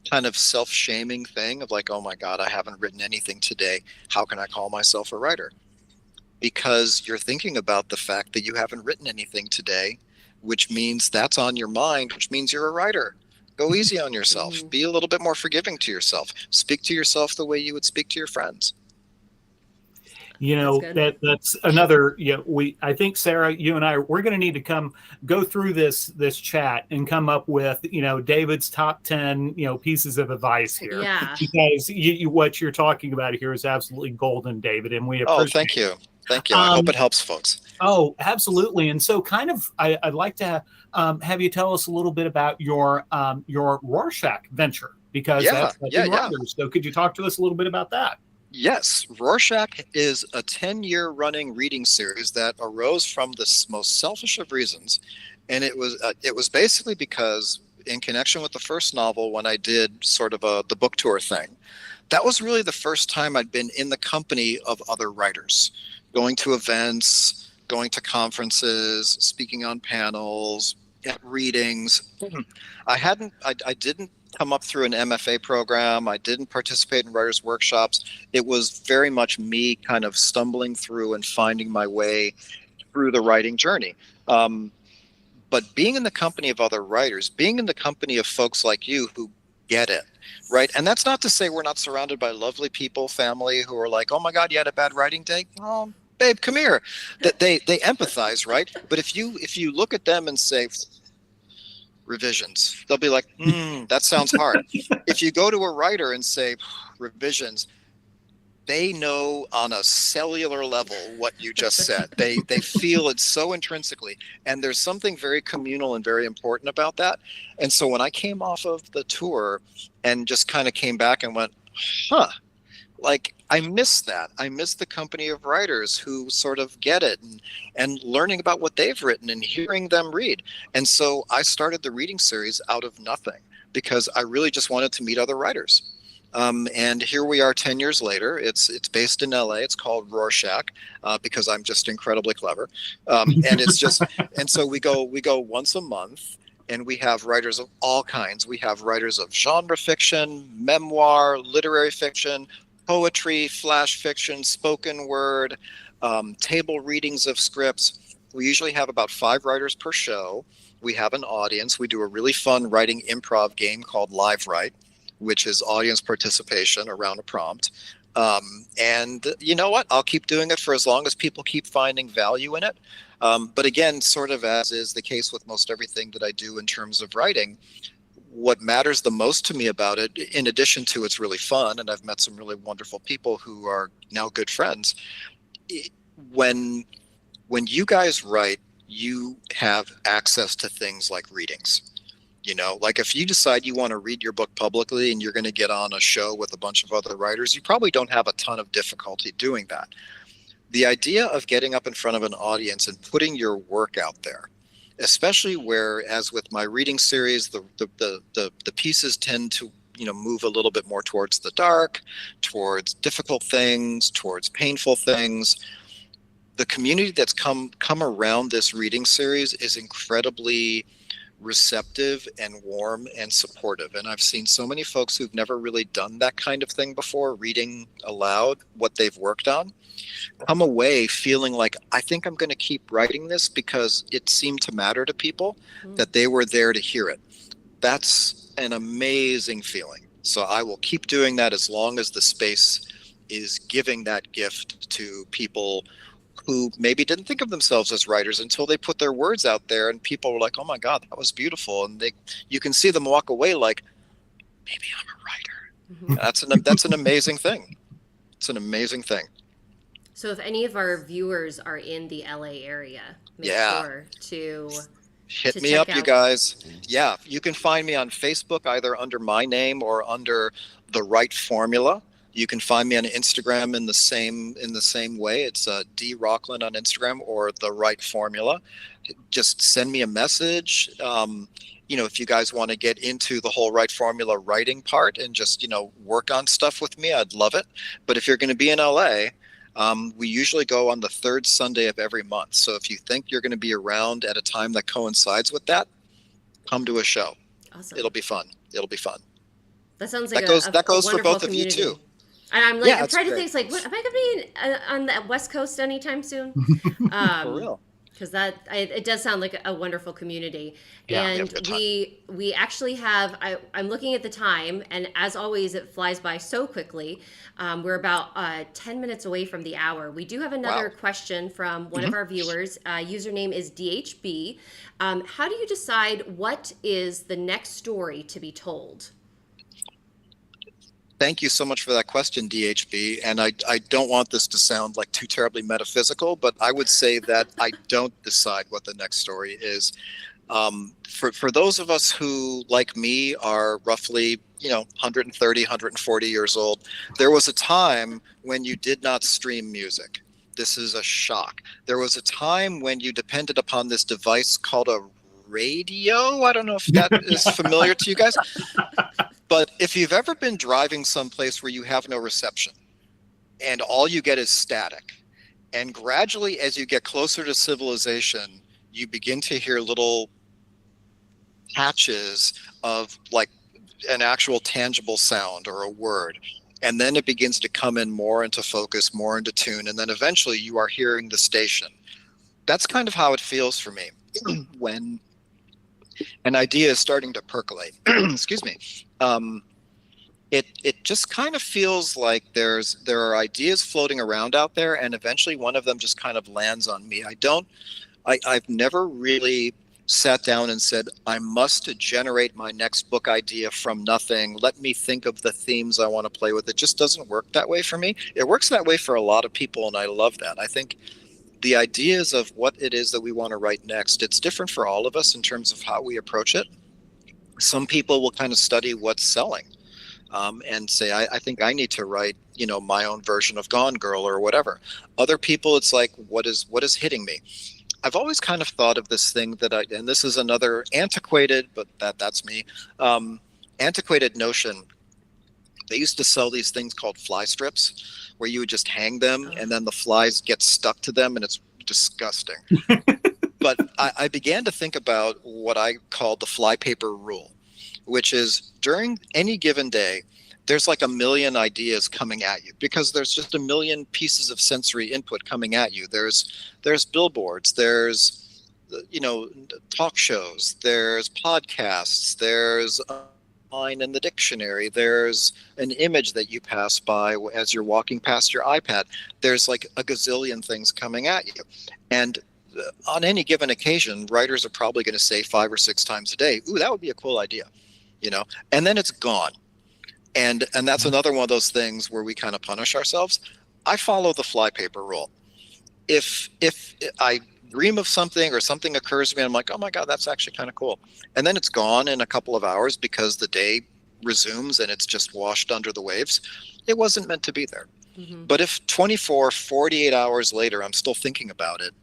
kind of self-shaming thing of like, oh my God, I haven't written anything today. How can I call myself a writer? Because you're thinking about the fact that you haven't written anything today, which means that's on your mind, which means you're a writer. Go easy on yourself. Be a little bit more forgiving to yourself. Speak to yourself the way you would speak to your friends. That's another, I think, Sarah, you and we're going to need to go through this chat and come up with, David's top 10, pieces of advice here. Yeah. Because what you're talking about here is absolutely golden, David. And we appreciate thank you. Thank you. I hope it helps folks. Oh, absolutely. And so I'd like to have you tell us a little bit about your Rorschach venture, because that's writers. So could you talk to us a little bit about that? Yes, Rorschach is a 10-year running reading series that arose from the most selfish of reasons. And it was basically because in connection with the first novel, when I did sort of the book tour thing, that was really the first time I'd been in the company of other writers, going to events, going to conferences, speaking on panels, at readings. I didn't come up through an MFA program. I didn't participate in writers' workshops. It was very much me kind of stumbling through and finding my way through the writing journey. But being in the company of other writers, being in the company of folks like you who get it, right? And that's not to say we're not surrounded by lovely people, family who are like, oh my God, you had a bad writing day? Oh, babe, come here. That they empathize, right? But if you look at them and say, revisions, they'll be like, that sounds hard. If you go to a writer and say revisions, they know on a cellular level what you just said. They feel it so intrinsically. And there's something very communal and very important about that. And so when I came off of the tour and just kind of came back and went, like I miss that. I miss the company of writers who sort of get it, and learning about what they've written and hearing them read. And so I started the reading series out of nothing because I really just wanted to meet other writers. And here we are 10 years later. It's based in LA. It's called Rorschach because I'm just incredibly clever. And it's just, and so we go once a month, and we have writers of all kinds. We have writers of genre fiction, memoir, literary fiction, poetry, flash fiction, spoken word, table readings of scripts. We usually have about 5 writers per show. We have an audience. We do a really fun writing improv game called Live Write, which is audience participation around a prompt. And you know what? I'll keep doing it for as long as people keep finding value in it. But again, sort of as is the case with most everything that I do in terms of writing, what matters the most to me about it, in addition to it's really fun, and I've met some really wonderful people who are now good friends, when you guys write, you have access to things like readings. You know, like if you decide you want to read your book publicly and you're going to get on a show with a bunch of other writers, you probably don't have a ton of difficulty doing that. The idea of getting up in front of an audience and putting your work out there, especially where, as with my reading series, the pieces tend to, you know, move a little bit more towards the dark, towards difficult things, towards painful things. The community that's come around this reading series is incredibly receptive and warm and supportive. And I've seen so many folks who've never really done that kind of thing before, reading aloud what they've worked on, come away feeling like, I think I'm going to keep writing this because it seemed to matter to people, that they were there to hear it. That's an amazing feeling. So I will keep doing that as long as the space is giving that gift to people who maybe didn't think of themselves as writers until they put their words out there, and people were like, oh my God, that was beautiful. And you can see them walk away like, maybe I'm a writer. That's an amazing thing. It's an amazing thing. So if any of our viewers are in the LA area, make sure to hit me up, you guys. Yeah, you can find me on Facebook either under my name or under The Right Formula. You can find me on Instagram in the same way. It's D Rocklin on Instagram, or The Right Formula. Just send me a message. You know, if you guys want to get into the whole Right Formula writing part and just, you know, work on stuff with me, I'd love it. But if you're going to be in LA, we usually go on the 3rd Sunday of every month. So if you think you're going to be around at a time that coincides with that, come to a show. Awesome. It'll be fun. That sounds like that goes for both community. of you too. And I'm like, Yeah, I'm trying to great. think, it's like, what, am I going to be on the West Coast anytime soon? For real. Because it does sound like a wonderful community. Yeah, And good time. we actually have, I'm looking at the time, and as always, it flies by so quickly. We're about 10 minutes away from the hour. We do have another question from one of our viewers. Username is DHB. How do you decide what is the next story to be told? Thank you so much for that question, DHB. And I don't want this to sound like too terribly metaphysical, but I would say that I don't decide what the next story is. For those of us who, like me, are roughly, 130, 140 years old, there was a time when you did not stream music. This is a shock. There was a time when you depended upon this device called a radio. I don't know if that is familiar to you guys. But if you've ever been driving someplace where you have no reception and all you get is static, and gradually as you get closer to civilization, you begin to hear little patches of like an actual tangible sound or a word. And then it begins to come in more into focus, more into tune. And then eventually you are hearing the station. That's kind of how it feels for me when an idea is starting to percolate. Excuse me. It just kind of feels like there are ideas floating around out there, and eventually one of them just kind of lands on me. I've never really sat down and said, I must generate my next book idea from nothing. Let me think of the themes I want to play with. It just doesn't work that way for me. It works that way for a lot of people, and I love that. I think the ideas of what it is that we want to write next, it's different for all of us in terms of how we approach it. Some people will kind of study what's selling and say, I think I need to write, my own version of Gone Girl or whatever. Other people, it's like, what is hitting me? I've always kind of thought of this thing and this is another antiquated, but that's me, antiquated notion. They used to sell these things called fly strips where you would just hang them and then the flies get stuck to them, and it's disgusting. But I began to think about what I call the flypaper rule, which is during any given day, there's like a million ideas coming at you because there's just a million pieces of sensory input coming at you. There's billboards, there's, talk shows, there's podcasts, there's a line in the dictionary, there's an image that you pass by as you're walking past your iPad. There's like a gazillion things coming at you. And on any given occasion, writers are probably going to say 5 or 6 times a day, ooh, that would be a cool idea, and then it's gone. And that's another one of those things where we kind of punish ourselves. I follow the flypaper rule. If I dream of something or something occurs to me, I'm like, oh my God, that's actually kind of cool. And then it's gone in a couple of hours because the day resumes and it's just washed under the waves. It wasn't meant to be there. Mm-hmm. But if 24, 48 hours later, I'm still thinking about it,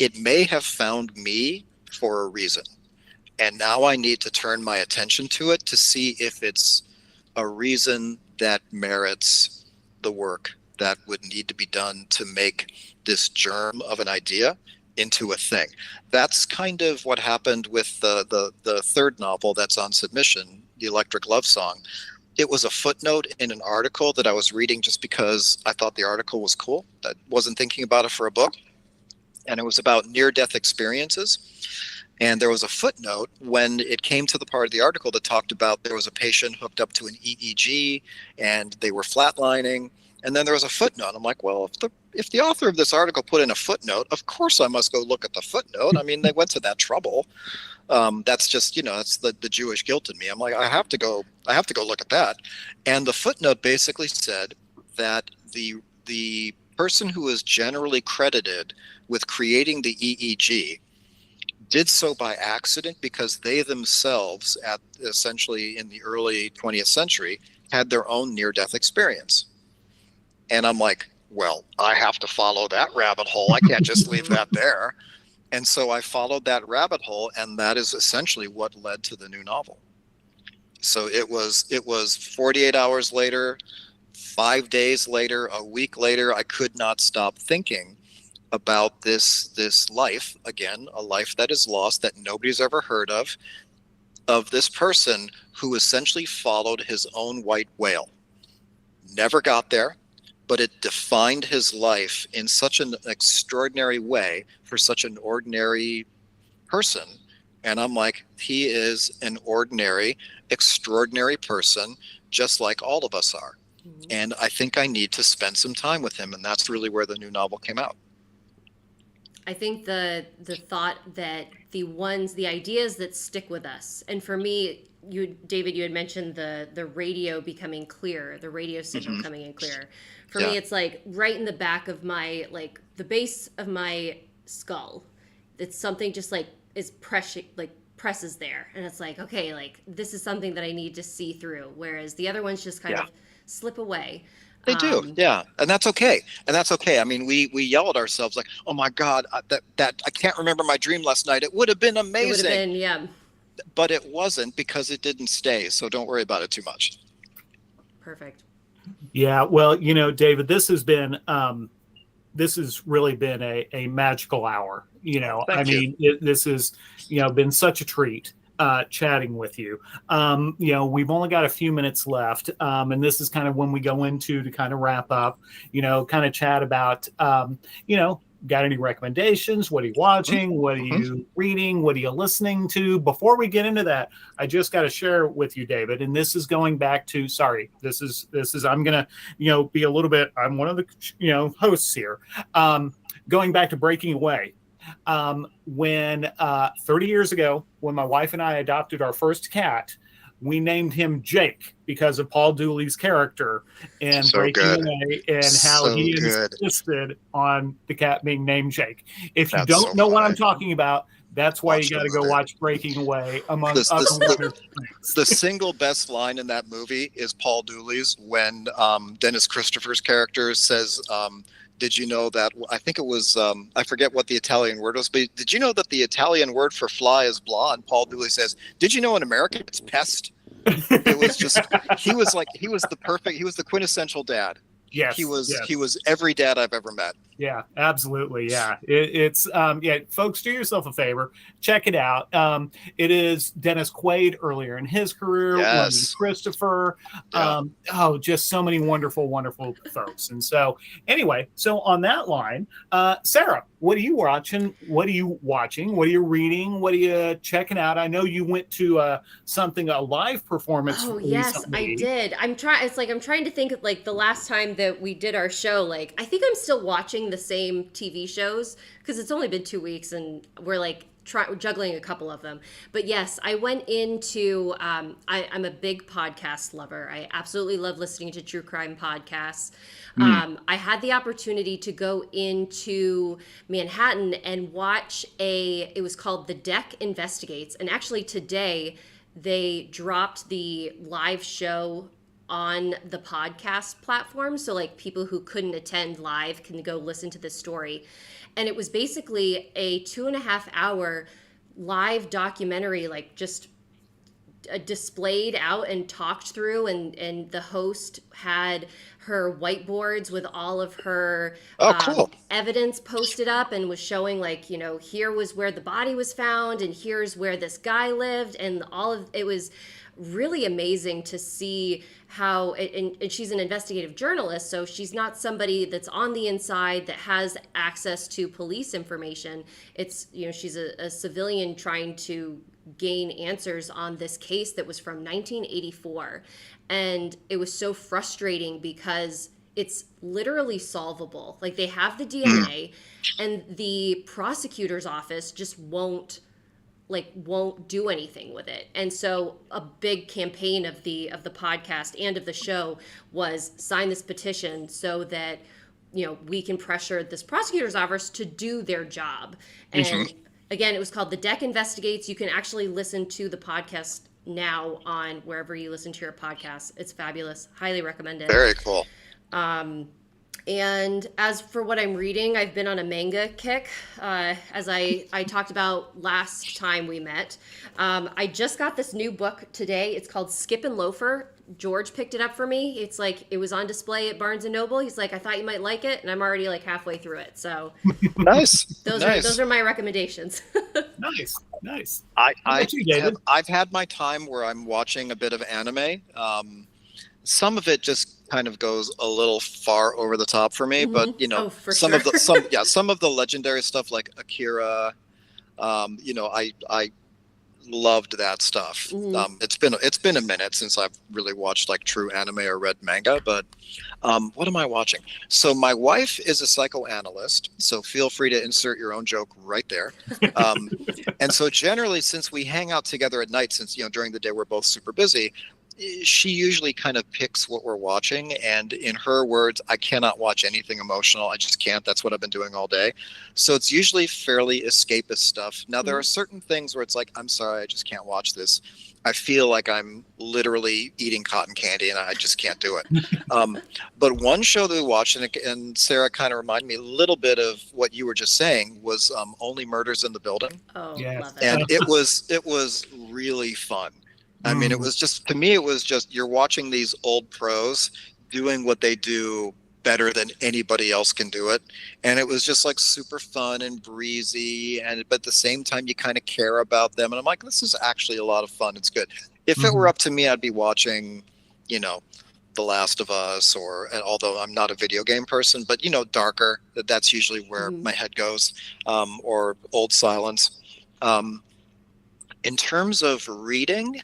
it may have found me for a reason. And now I need to turn my attention to it to see if it's a reason that merits the work that would need to be done to make this germ of an idea into a thing. That's kind of what happened with the third novel that's on submission, The Electric Love Song. It was a footnote in an article that I was reading just because I thought the article was cool. I wasn't thinking about it for a book. And it was about near-death experiences. And there was a footnote when it came to the part of the article that talked about there was a patient hooked up to an EEG and they were flatlining. And then there was a footnote. I'm like, well, if the author of this article put in a footnote, of course I must go look at the footnote. I mean, they went to that trouble. That's just, that's the Jewish guilt in me. I'm like, I have to go look at that. And the footnote basically said that the person who is generally credited with creating the EEG did so by accident because they themselves, at essentially in the early 20th century, had their own near-death experience. And I'm like, well, I have to follow that rabbit hole. I can't just leave that there. And so I followed that rabbit hole, and that is essentially what led to the new novel. So it was 48 hours later, 5 days later, a week later, I could not stop thinking about this life, again, a life that is lost, that nobody's ever heard of this person who essentially followed his own white whale. Never got there, but it defined his life in such an extraordinary way for such an ordinary person. And I'm like, he is an ordinary, extraordinary person, just like all of us are. Mm-hmm. And I think I need to spend some time with him. And that's really where the new novel came out. I think the thought that the ideas that stick with us, and for me, David, you had mentioned the radio becoming clear, the radio signal mm-hmm. coming in clear. For me, it's like right in the back of my, like the base of my skull. It's something just like is presses there, and it's like, okay, like this is something that I need to see through. Whereas the other ones just kind of slip away. They do, yeah, and that's okay. I mean, we yell at ourselves like, "Oh my God, that I can't remember my dream last night. It would have been amazing." It would have been, yeah. But it wasn't because it didn't stay. So don't worry about it too much. Perfect. Yeah, well, David, this has really been a magical hour. Thank you. This has been such a treat. Chatting with you. We've only got a few minutes left. And this is kind of when we go into to kind of wrap up, kind of chat about, got any recommendations? What are you watching? What are you reading? What are you listening to? Before we get into that, I just got to share with you, David, and this is going back to, this is, I'm going to, be a little bit, I'm one of the, hosts here. Going back to Breaking Away. When 30 years ago, when my wife and I adopted our first cat, we named him Jake because of Paul Dooley's character in Breaking Away and how he insisted on the cat being named Jake. If you don't know what I'm talking about, That's why watch you got the to go murder. watch Breaking Away, among The, other the, wonderful things. the single best line in that movie is Paul Dooley's when Dennis Christopher's character says, did you know that, I think it was, I forget what the Italian word was, but did you know that the Italian word for fly is blah? And Paul Dooley says, did you know in American it's pest? It was just, he was the quintessential dad. Yes, He yes. was every dad I've ever met. Yeah, absolutely. Yeah, it's folks, do yourself a favor, check it out. It is Dennis Quaid earlier in his career, London Yes. Christopher. Yeah. Just so many wonderful, wonderful folks. And so, anyway, so on that line, Sarah, what are you watching? What are you watching? What are you reading? What are you checking out? I know you went to a live performance. Oh yes, recently. I did. I'm trying to think of like the last time that we did our show. Like I think I'm still watching the same TV shows because it's only been 2 weeks and we're like juggling a couple of them. But yes, I went into I'm a big podcast lover. I absolutely love listening to true crime podcasts. I had the opportunity to go into Manhattan and watch it was called The Deck Investigates. And actually today they dropped the live show on the podcast platform. So like people who couldn't attend live can go listen to this story. And it was basically a 2.5 hour live documentary, like just displayed out and talked through. And the host had her whiteboards with all of her Cool. evidence posted up and was showing like, here was where the body was found and here's where this guy lived. And it was really amazing to see how and she's an investigative journalist, so she's not somebody that's on the inside that has access to police information. It's she's a civilian trying to gain answers on this case that was from 1984, and it was so frustrating because it's literally solvable. Like they have the DNA and the prosecutor's office just won't do anything with it. And so a big campaign of the podcast and of the show was sign this petition so that we can pressure this prosecutor's office to do their job. And again, it was called The Deck Investigates. You can actually listen to the podcast now on wherever you listen to your podcasts. It's fabulous. Highly recommend it. Very cool. And as for what I'm reading, I've been on a manga kick, as I talked about last time we met. I just got this new book today. It's called Skip and Loafer. George picked it up for me. It's like it was on display at Barnes & Noble. He's like, I thought you might like it, and I'm already like halfway through it. So nice. Those are my recommendations. Nice. I've had my time where I'm watching a bit of anime. Some of it just kind of goes a little far over the top for me, but some of the legendary stuff like Akira, I loved that stuff. It's been a minute since I've really watched like true anime or read manga, but what am I watching? So my wife is a psychoanalyst, so feel free to insert your own joke right there. And so generally, since we hang out together at night, since during the day we're both super busy, she usually kind of picks what we're watching, and in her words, I cannot watch anything emotional. I just can't. That's what I've been doing all day. So it's usually fairly escapist stuff. Now, there are certain things where it's like, I'm sorry, I just can't watch this. I feel like I'm literally eating cotton candy and I just can't do it. But one show that we watched, and Sarah kind of reminded me a little bit of what you were just saying, was Only Murders in the Building. Oh, yes. Love it. And it was really fun. I mean, it was just, to me, it was just, you're watching these old pros doing what they do better than anybody else can do it. And it was just like super fun and breezy. But at the same time, you kind of care about them. And I'm like, this is actually a lot of fun. It's good. If it were up to me, I'd be watching, The Last of Us, although I'm not a video game person, but, darker. That's usually where my head goes, or Old Silence. In terms of reading,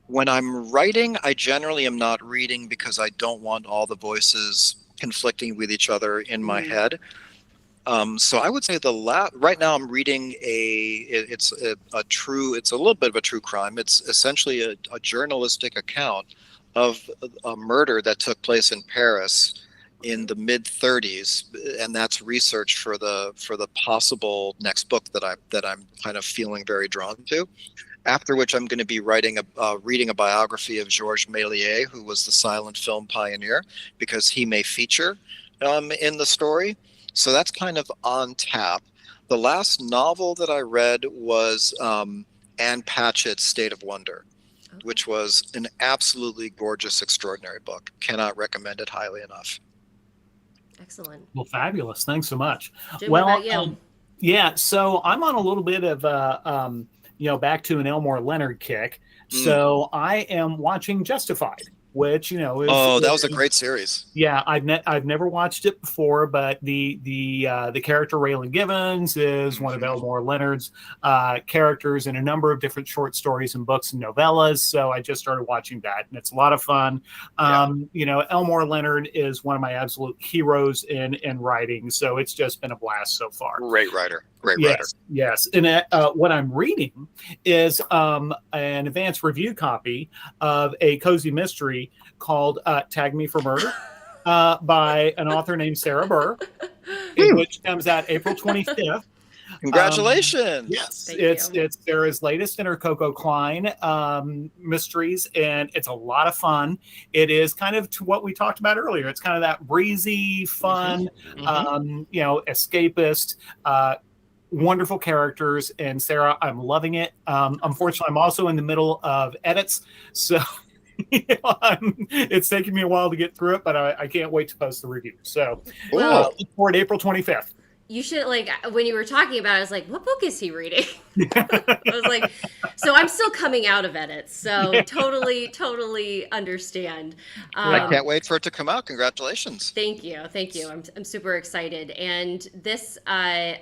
when I'm writing, I generally am not reading because I don't want all the voices conflicting with each other in my head. So I would say right now I'm reading it's a little bit of a true crime. It's essentially a journalistic account of a murder that took place in Paris in the mid 30s, and that's research for the possible next book that I'm kind of feeling very drawn to. After which I'm going to be reading a biography of Georges Méliès, who was the silent film pioneer, because he may feature in the story. So that's kind of on tap. The last novel that I read was Anne Patchett's State of Wonder, which was an absolutely gorgeous, extraordinary book. Cannot recommend it highly enough. Excellent. Well, fabulous. Thanks so much. Jim, what about you? Yeah, so I'm on a little bit of back to an Elmore Leonard kick. So I am watching Justified, which is that was a great series. Yeah, I've never watched it before, but the character Raylan Givens is one of Elmore Leonard's characters in a number of different short stories and books and novellas. So I just started watching that, and it's a lot of fun. Elmore Leonard is one of my absolute heroes in writing, so it's just been a blast so far. Great writer. Yes. And what I'm reading is an advanced review copy of a cozy mystery called Tag Me for Murder by an author named Sarah Burr, which comes out April 25th. Congratulations. Yes, it's Sarah's latest in her Coco Klein mysteries, and it's a lot of fun. It is kind of to what we talked about earlier. It's kind of that breezy, fun, escapist, wonderful characters. And Sarah, I'm loving it. Unfortunately, I'm also in the middle of edits, so it's taking me a while to get through it, but I can't wait to post the review. So look forward to April 25th. You should, when you were talking about it, I was like, what book is he reading? I was like, so I'm still coming out of edits. So totally understand. I can't wait for it to come out. Congratulations. Thank you. I'm super excited. And this, I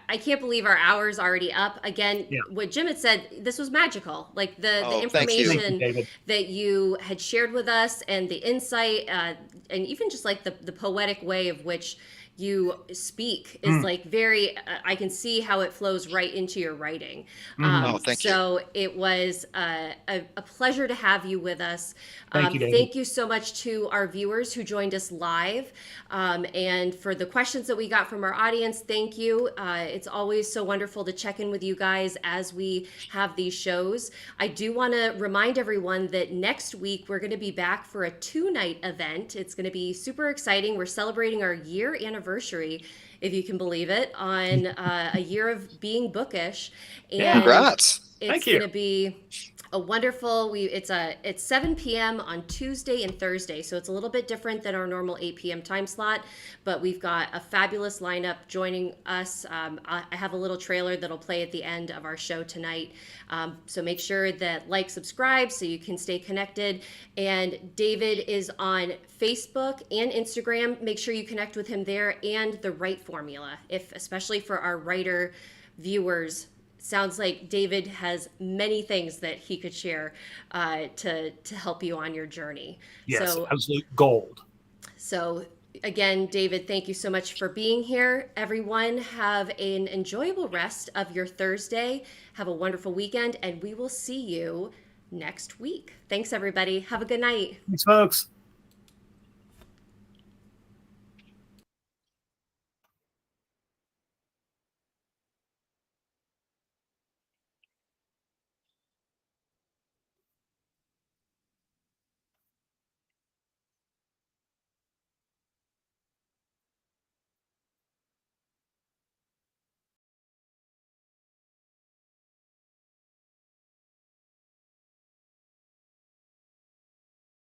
can't believe our hour's already up. Again, what Jim had said, this was magical. Like the information that you had shared with us, and the insight, and even just like the poetic way of which you speak is very, I can see how it flows right into your writing. Thank you. So it was a pleasure to have you with us. Thank you, David. Thank you so much to our viewers who joined us live. And for the questions that we got from our audience, thank you. It's always so wonderful to check in with you guys as we have these shows. I do want to remind everyone that next week we're going to be back for a 2-night event. It's going to be super exciting. We're celebrating our year anniversary, if you can believe it, on a year of being bookish. And congrats. It's going to be a wonderful, it's 7 p.m. on Tuesday and Thursday, so it's a little bit different than our normal 8 p.m. time slot, but we've got a fabulous lineup joining us. I have a little trailer that'll play at the end of our show tonight, so make sure that subscribe so you can stay connected. And David is on Facebook and Instagram. Make sure you connect with him there, and the Write Formula, especially for our writer viewers. Sounds like David has many things that he could share to help you on your journey. Yes, so, absolute gold. So again, David, thank you so much for being here. Everyone, have an enjoyable rest of your Thursday. Have a wonderful weekend, and we will see you next week. Thanks, everybody. Have a good night. Thanks, folks.